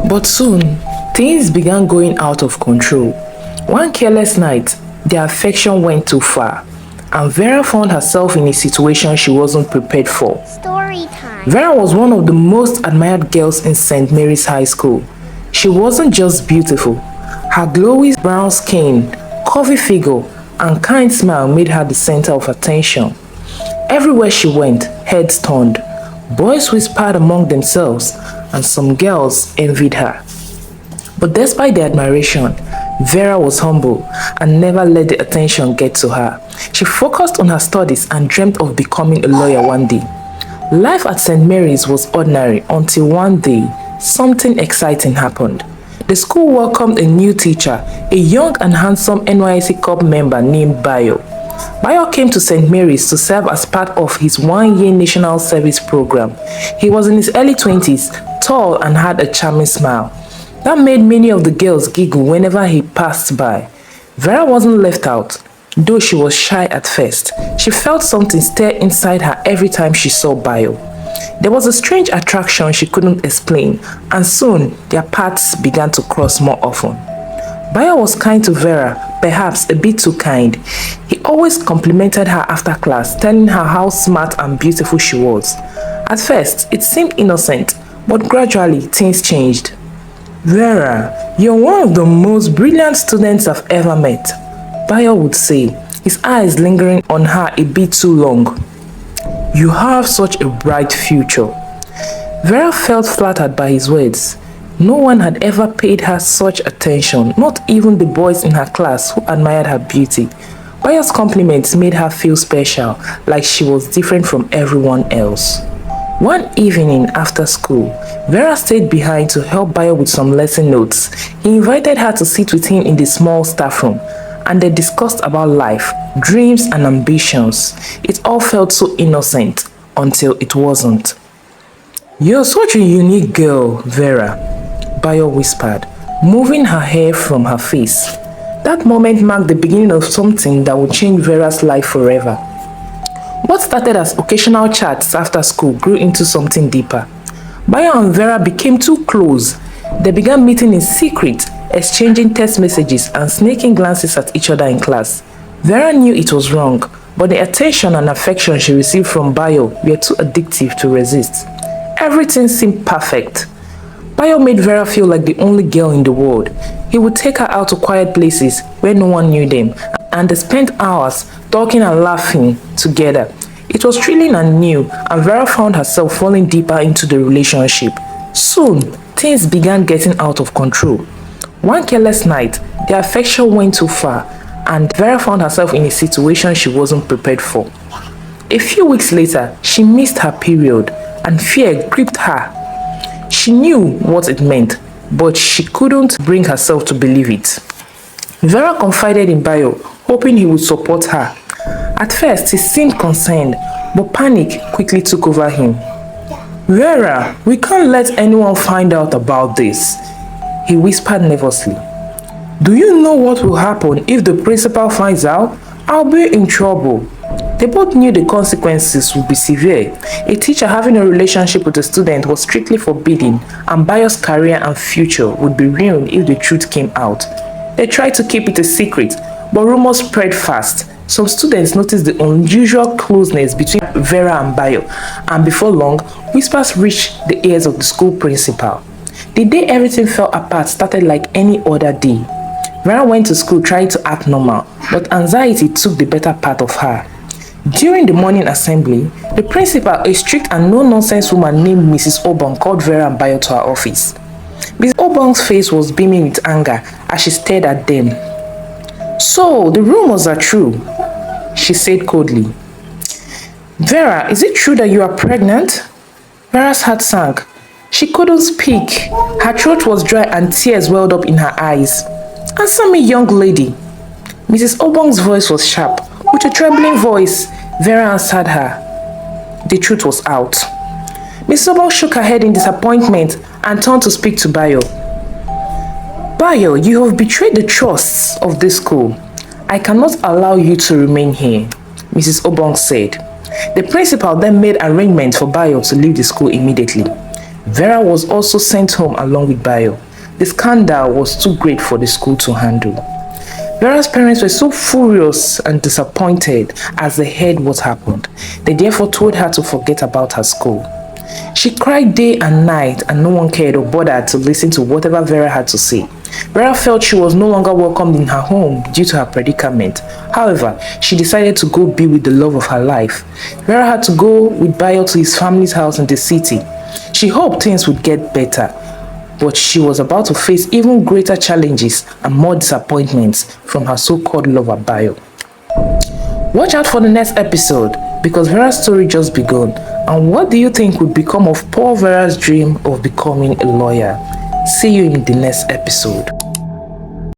But soon, things began going out of control. One careless night, their affection went too far, and Vera found herself in a situation she wasn't prepared for. Story time. Vera was one of the most admired girls in St. Mary's High School. She wasn't just beautiful. Her glowy brown skin, curvy figure, and kind smile made her the center of attention. Everywhere she went, heads turned. Boys whispered among themselves, and some girls envied her. But despite the admiration, Vera was humble and never let the attention get to her. She focused on her studies and dreamt of becoming a lawyer one day. Life at St. Mary's was ordinary until one day, something exciting happened. The school welcomed a new teacher, a young and handsome NYSC Corps member named Bayo. Bayo came to St. Mary's to serve as part of his one-year national service program. He was in his early 20s, tall and had a charming smile. That made many of the girls giggle whenever he passed by. Vera wasn't left out, though she was shy at first. She felt something stir inside her every time she saw Bayo. There was a strange attraction she couldn't explain, and soon their paths began to cross more often. Bayo was kind to Vera, perhaps a bit too kind. He always complimented her after class, telling her how smart and beautiful she was. At first, it seemed innocent, but gradually things changed. "Vera, you're one of the most brilliant students I've ever met," Bayo would say, his eyes lingering on her a bit too long. "You have such a bright future." Vera felt flattered by his words. No one had ever paid her such attention, not even the boys in her class who admired her beauty. Bayo's compliments made her feel special, like she was different from everyone else. One evening after school, Vera stayed behind to help Bayo with some lesson notes. He invited her to sit with him in the small staff room, and they discussed about life, dreams and ambitions. It all felt so innocent until it wasn't. "You're such a unique girl, Vera," Bayo whispered, moving her hair from her face. That moment marked the beginning of something that would change Vera's life forever. What started as occasional chats after school grew into something deeper. Bayo and Vera became too close. They began meeting in secret, exchanging text messages and snaking glances at each other in class. Vera knew it was wrong, but the attention and affection she received from Bayo were too addictive to resist. Everything seemed perfect. Bayo made Vera feel like the only girl in the world. He would take her out to quiet places where no one knew them, and they spent hours talking and laughing together. It was thrilling and new, and Vera found herself falling deeper into the relationship. Soon, things began getting out of control. One careless night, their affection went too far, and Vera found herself in a situation she wasn't prepared for. A few weeks later, she missed her period, and fear gripped her. She knew what it meant, but she couldn't bring herself to believe it. Vera confided in Bayo, hoping he would support her. At first, he seemed concerned, but panic quickly took over him. "Vera, we can't let anyone find out about this," he whispered nervously. "Do you know what will happen if the principal finds out? I'll be in trouble." They both knew the consequences would be severe. A teacher having a relationship with a student was strictly forbidden, and Bayo's career and future would be ruined if the truth came out. They tried to keep it a secret, but rumors spread fast. Some students noticed the unusual closeness between Vera and Bayo, and before long, whispers reached the ears of the school principal. The day everything fell apart started like any other day. Vera went to school trying to act normal, but anxiety took the better part of her. During the morning assembly, the principal, a strict and no-nonsense woman named Mrs. Obong, called Vera and Bayo to her office. Mrs. Obong's face was beaming with anger as she stared at them. "So, the rumors are true," she said coldly. "Vera, is it true that you are pregnant?" Vera's heart sank. She couldn't speak. Her throat was dry and tears welled up in her eyes. "Answer me, young lady." Mrs. Obong's voice was sharp. With a trembling voice, Vera answered her. The truth was out. Mrs. Obong shook her head in disappointment and turned to speak to Bayo. "Bayo, you have betrayed the trusts of this school. I cannot allow you to remain here," Mrs. Obong said. The principal then made arrangements for Bayo to leave the school immediately. Vera was also sent home along with Bayo. The scandal was too great for the school to handle. Vera's parents were so furious and disappointed as they heard what happened. They therefore told her to forget about her school. She cried day and night, and no one cared or bothered to listen to whatever Vera had to say. Vera felt she was no longer welcomed in her home due to her predicament. However, she decided to go be with the love of her life. Vera had to go with Bayo to his family's house in the city. She hoped things would get better, but she was about to face even greater challenges and more disappointments from her so-called lover Bayo. Watch out for the next episode, because Vera's story just begun. And what do you think would become of poor Vera's dream of becoming a lawyer? See you in the next episode.